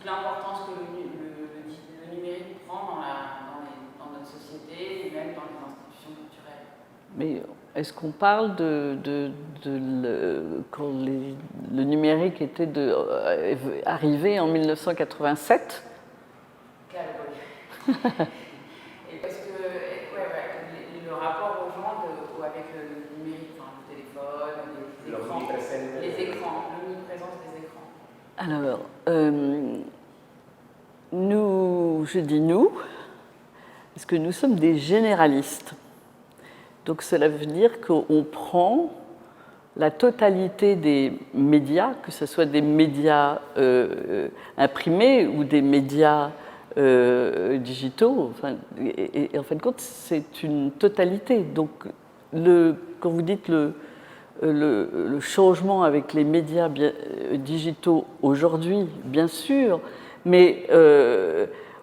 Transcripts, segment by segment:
l'importance que le numérique prend dans notre société et même dans les institutions culturelles. Mais est-ce qu'on parle quand le numérique était arrivé en 1987? Et parce que le rapport aux gens avec le numérique, enfin, le téléphone, les écrans, l'omniprésence des écrans. Alors, je dis nous, parce que nous sommes des généralistes. Donc cela veut dire qu'on prend la totalité des médias, que ce soit des médias imprimés ou des médias digitaux, enfin, et en fin de compte, c'est une totalité. Donc, quand vous dites le changement avec les médias digitaux aujourd'hui, bien sûr, mais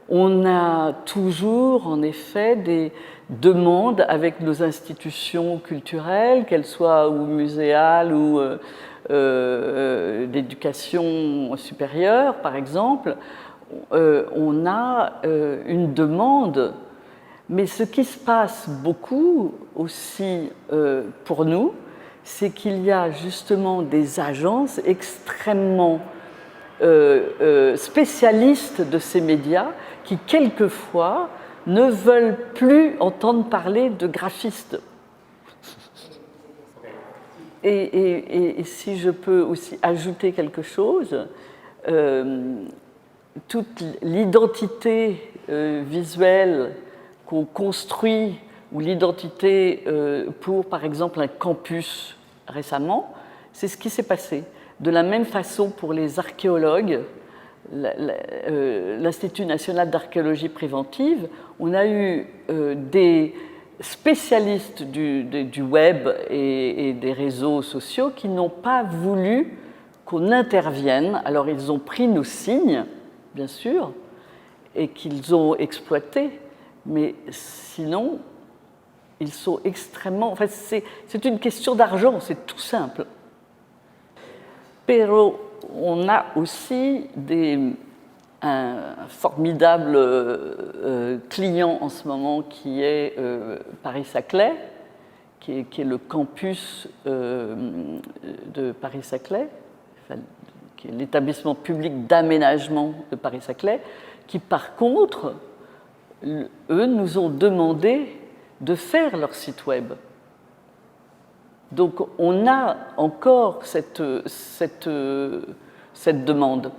on a toujours, en effet, des demandes avec nos institutions culturelles, qu'elles soient ou muséales ou d'éducation supérieure, par exemple. On a une demande, mais ce qui se passe beaucoup aussi pour nous, c'est qu'il y a justement des agences extrêmement spécialistes de ces médias qui, quelquefois, ne veulent plus entendre parler de graphistes. Et si je peux aussi ajouter quelque chose, toute l'identité visuelle qu'on construit, ou l'identité pour, par exemple, un campus récemment, c'est ce qui s'est passé. De la même façon pour les archéologues, l'Institut national d'archéologie préventive, on a eu des spécialistes du web et des réseaux sociaux qui n'ont pas voulu qu'on intervienne. Alors ils ont pris nos signes, bien sûr, et qu'ils ont exploités, mais sinon, ils sont extrêmement... En fait, c'est une question d'argent, c'est tout simple. Pero on a aussi un formidable client en ce moment qui est Paris-Saclay, qui est le campus de Paris-Saclay, enfin, qui est l'établissement public d'aménagement de Paris-Saclay, qui par contre, eux nous ont demandé de faire leur site web. Donc on a encore cette demande.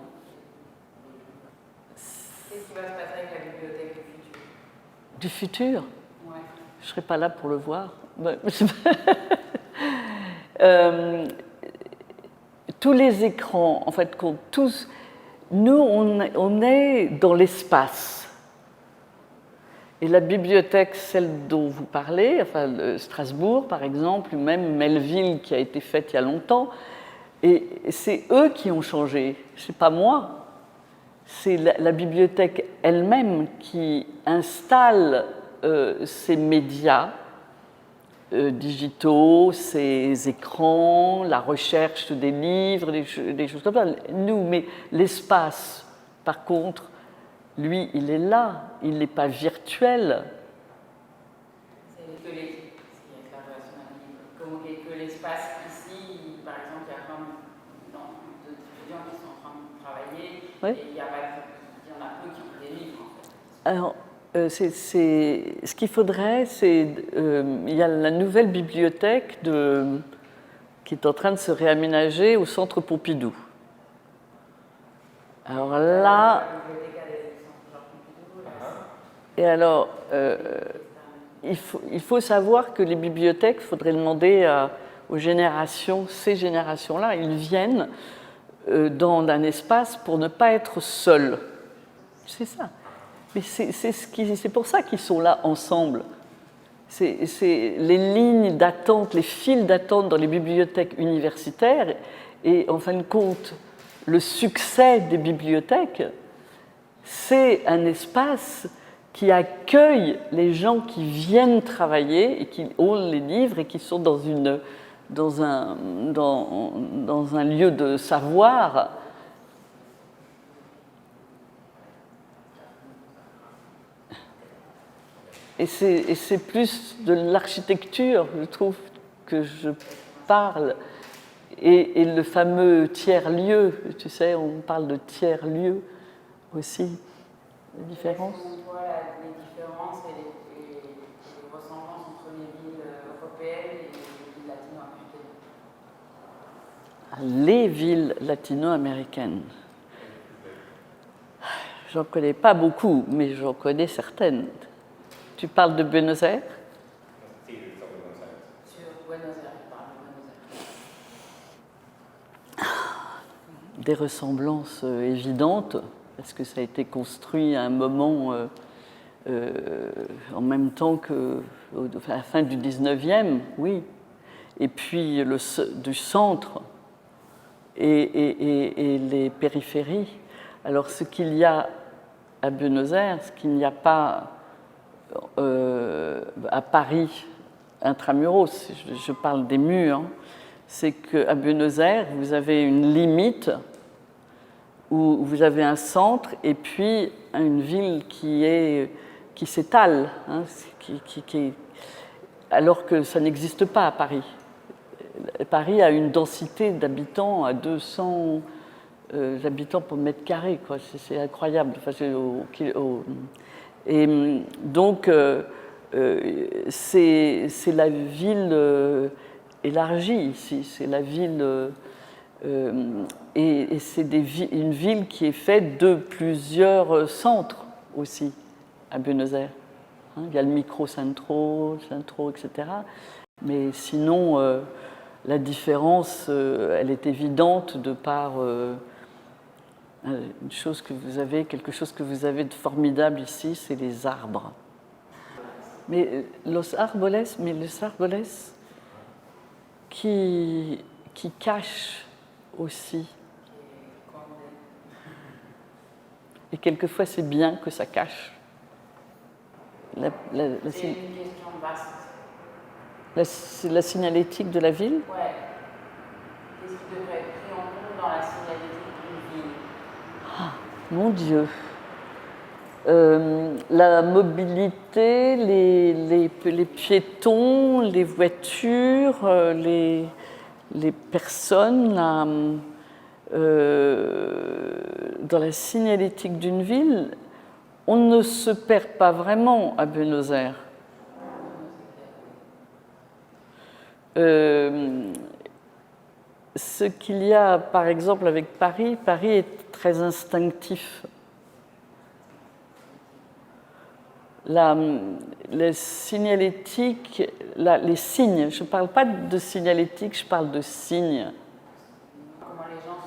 Qu'est-ce qui va se passer avec la bibliothèque du futur? Ouais. Je ne serai pas là pour le voir. Tous les écrans, en fait, nous, on est dans l'espace. Et la bibliothèque, celle dont vous parlez, enfin Strasbourg par exemple, ou même Melville qui a été faite il y a longtemps, et c'est eux qui ont changé, c'est pas moi. C'est la bibliothèque elle-même qui installe ces médias digitaux, ces écrans, la recherche des livres, des choses comme ça. Nous, mais l'espace, par contre, lui, il est là, il n'est pas virtuel. C'est que l'espace ici, par exemple, il y a plein d'étudiants qui sont en train de travailler, oui. Et il y en a peu qui ont des livres, en fait. Alors, ce qu'il faudrait, c'est... il y a la nouvelle bibliothèque qui est en train de se réaménager au Centre Pompidou. Alors là... Et alors, il faut savoir que les bibliothèques, il faudrait demander aux générations, ces générations-là, ils viennent dans un espace pour ne pas être seuls. C'est ça. Mais c'est pour ça qu'ils sont là ensemble. C'est les lignes d'attente, les files d'attente dans les bibliothèques universitaires, et en fin de compte, le succès des bibliothèques, c'est un espace qui accueille les gens qui viennent travailler et qui ont les livres et qui sont dans un lieu de savoir. Et c'est plus de l'architecture, je trouve, que je parle. Et le fameux tiers-lieu, tu sais, on parle de tiers-lieu aussi. La différence. On voit les différences et les ressemblances entre les villes européennes et les villes latino-américaines. Les villes latino-américaines. J'en connais pas beaucoup, mais j'en connais certaines. Tu parles de Buenos Aires? Sur Buenos Aires, je parle de Buenos Aires. Des ressemblances évidentes, parce que ça a été construit à un moment en même temps que à la fin du 19e, oui. Et puis du centre et les périphéries. Alors ce qu'il y a à Buenos Aires, ce qu'il n'y a pas à Paris, intramuros, je parle des murs, c'est qu'à Buenos Aires, vous avez une limite où vous avez un centre et puis une ville qui s'étale, hein, alors que ça n'existe pas à Paris. Paris a une densité d'habitants à 200 habitants pour mètre carré, quoi. C'est incroyable. Enfin, et donc, c'est la ville élargie ici, c'est la ville. Et c'est une ville qui est faite de plusieurs centres aussi à Buenos Aires. Hein, il y a le microcentro, etc. Mais sinon, la différence, elle est évidente de par quelque chose que vous avez de formidable ici, c'est les arbres. Mais les árboles qui cachent aussi. Et quelquefois, c'est bien que ça cache. C'est une question vaste. La signalétique de la ville? Oui. Qu'est-ce qui devrait être pris en compte dans la signalétique d'une ville? Mon Dieu. La mobilité, les piétons, les voitures, les personnes. Dans la signalétique d'une ville, on ne se perd pas vraiment à Buenos Aires. Ce qu'il y a, par exemple, avec Paris, Paris est très instinctif. La signalétique, les signes, je ne parle pas de signalétique, je parle de signes. Comment les gens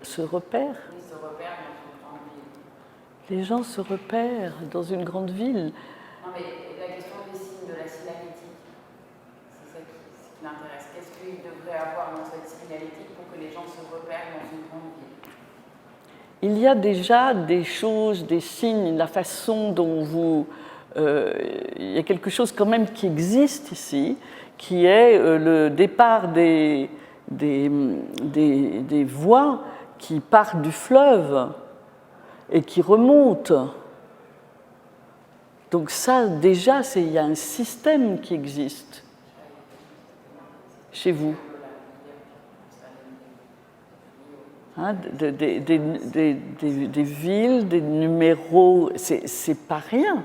se repèrent? Oui, se repèrent dans une grande ville. Les gens se repèrent dans une grande ville. Non, mais la question des signes, de la signalétique, c'est ça qui m'intéresse. Qu'est-ce qu'il devrait avoir dans cette signalétique pour que les gens se repèrent dans une grande ville? Il y a déjà des choses, des signes, la façon dont vous... il y a quelque chose quand même qui existe ici, qui est le départ des voies qui partent du fleuve et qui remontent. Donc ça, déjà, il y a un système qui existe chez vous. Hein, des villes, des numéros, c'est pas rien.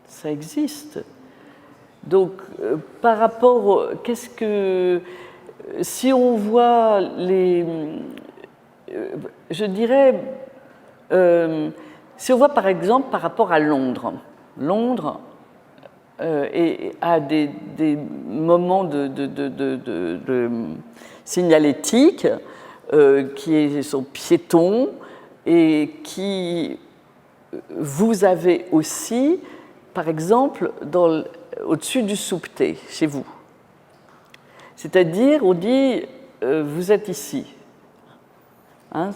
Ça existe. Donc, par rapport, si on voit je dirais, si on voit par exemple par rapport à Londres, Londres a des moments de signalétique qui sont piétons et qui vous avez aussi, par exemple, au-dessus du soupté, chez vous. C'est-à-dire, on dit, vous êtes ici. Hein,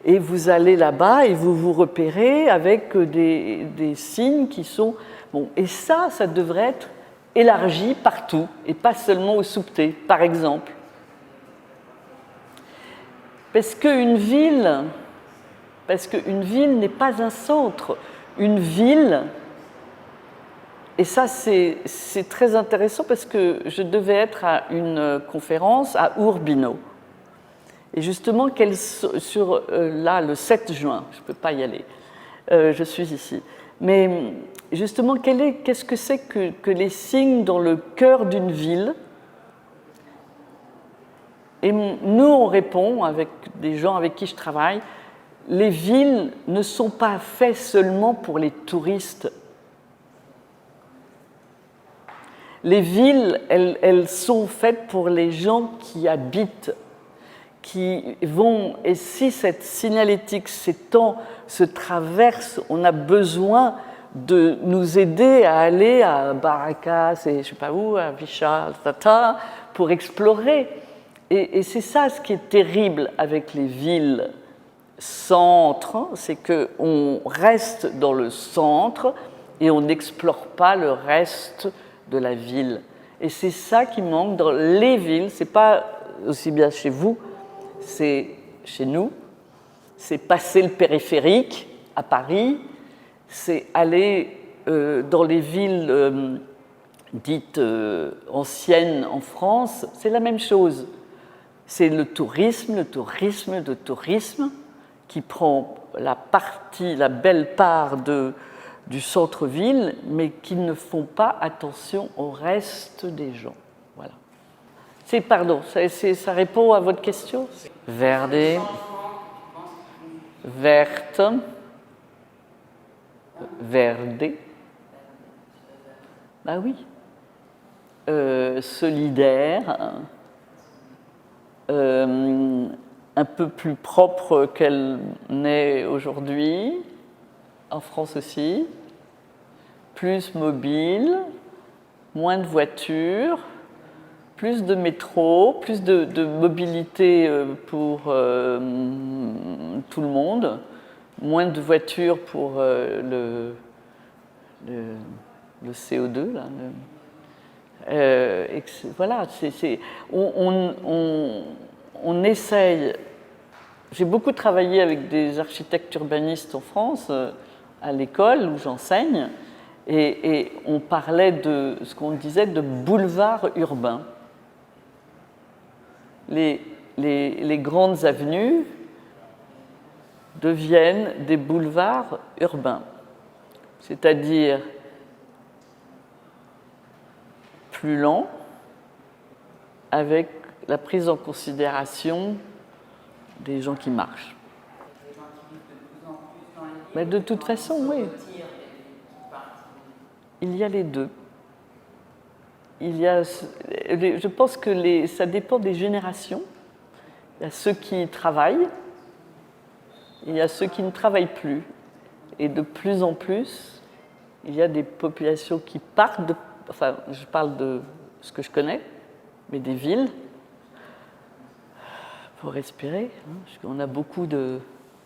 et vous allez là-bas et vous vous repérez avec des signes qui sont... Bon, et ça devrait être élargi partout, et pas seulement au soupté, par exemple. Parce qu'une ville n'est pas un centre. une ville, et ça c'est très intéressant parce que je devais être à une conférence à Urbino. Et justement, là, le 7 juin, je ne peux pas y aller, je suis ici. Mais justement, qu'est-ce que c'est que les signes dans le cœur d'une ville? Et nous, on répond, avec des gens avec qui je travaille, les villes ne sont pas faites seulement pour les touristes. Les villes, elles sont faites pour les gens qui habitent, qui vont, et si cette signalétique s'étend, se traverse, on a besoin de nous aider à aller à Baracas et je ne sais pas où, à Vichal, pour explorer. Et c'est ça ce qui est terrible avec les villes centres, c'est qu'on reste dans le centre et on n'explore pas le reste de la ville. Et c'est ça qui manque dans les villes, c'est pas aussi bien chez vous, c'est chez nous, c'est passer le périphérique à Paris, c'est aller dans les villes dites anciennes en France, c'est la même chose. C'est le tourisme qui prend la belle part du centre-ville, mais qui ne font pas attention au reste des gens. Voilà. Ça répond à votre question? Verde, verte, verde. Ah oui. Solidaire. Un peu plus propre qu'elle n'est aujourd'hui, en France aussi, plus mobile, moins de voitures, plus de métro, plus de mobilité pour tout le monde, moins de voitures pour le CO2, là, voilà, on essaye. J'ai beaucoup travaillé avec des architectes urbanistes en France, à l'école où j'enseigne, et on parlait de ce qu'on disait de boulevard urbain. Les grandes avenues deviennent des boulevards urbains, c'est-à-dire plus lents, avec la prise en considération des gens qui marchent. Mais de toute façon, oui. Il y a les deux. Je pense que ça dépend des générations. Il y a ceux qui travaillent, et il y a ceux qui ne travaillent plus. Et de plus en plus, il y a des populations qui partent enfin, je parle de ce que je connais, mais des villes, pour respirer, parce qu'on a beaucoup de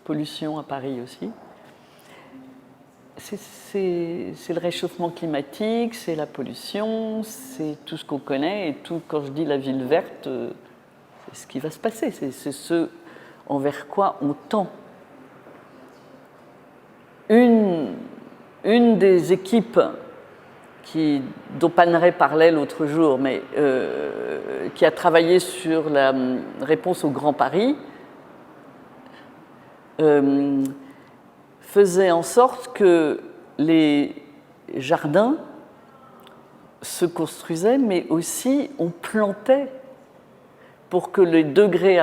pollution à Paris aussi. C'est le réchauffement climatique, c'est la pollution, c'est tout ce qu'on connaît, et tout, quand je dis la ville verte, c'est ce qui va se passer, c'est ce envers quoi on tend. Une des équipes dont Panerai parlait l'autre jour, mais qui a travaillé sur la réponse au Grand Paris, faisait en sorte que les jardins se construisaient, mais aussi on plantait pour que les degrés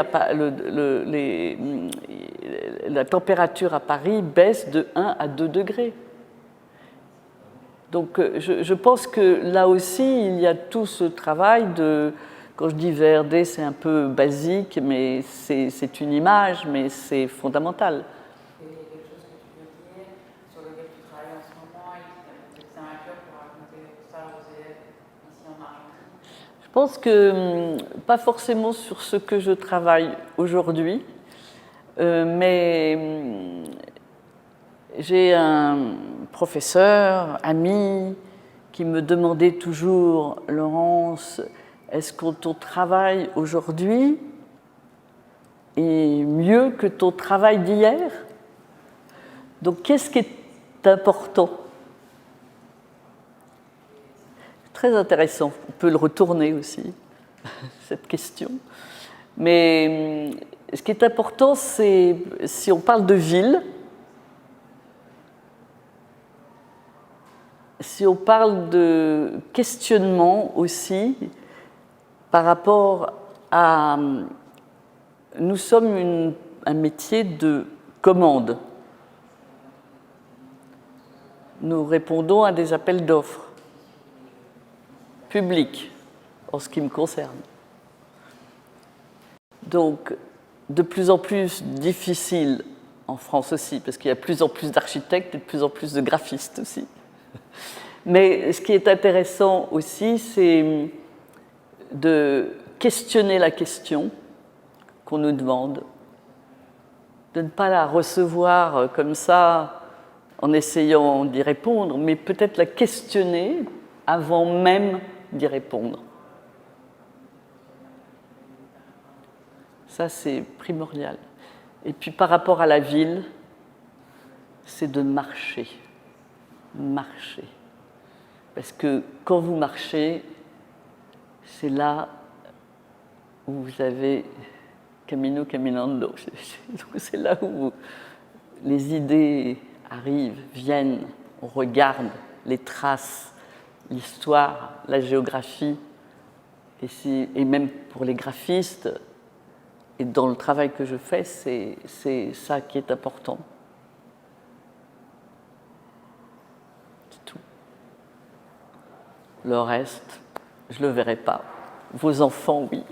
la température à Paris baisse de 1 à 2 degrés. Donc je pense que là aussi, il y a tout ce travail quand je dis VRD, c'est un peu basique, mais c'est une image, mais c'est fondamental. Et il y a quelque chose que tu veux dire, sur lequel tu travailles en ce moment, et qui t'a un cœur pour raconter ça aux élèves ici en Argentine? Je pense que, pas forcément sur ce que je travaille aujourd'hui, mais j'ai un professeur, ami, qui me demandait toujours, Laurence, est-ce que ton travail aujourd'hui est mieux que ton travail d'hier? Donc, qu'est-ce qui est est important? Très intéressant. On peut le retourner aussi, cette question. Mais ce qui est important, c'est si on parle de ville, si on parle de questionnement aussi par rapport à... Nous sommes un métier de commande. Nous répondons à des appels d'offres publics, en ce qui me concerne. Donc, de plus en plus difficile en France aussi, parce qu'il y a de plus en plus d'architectes et de plus en plus de graphistes aussi. Mais ce qui est intéressant aussi, c'est de questionner la question qu'on nous demande, de ne pas la recevoir comme ça en essayant d'y répondre, mais peut-être la questionner avant même d'y répondre. Ça, c'est primordial. Et puis par rapport à la ville, c'est de marcher. Marcher. Parce que quand vous marchez, c'est là où vous avez camino caminando. C'est là où les idées arrivent, viennent, on regarde les traces, l'histoire, la géographie. Et même pour les graphistes, et dans le travail que je fais, c'est ça qui est important. C'est tout. Le reste, je ne le verrai pas. Vos enfants, oui.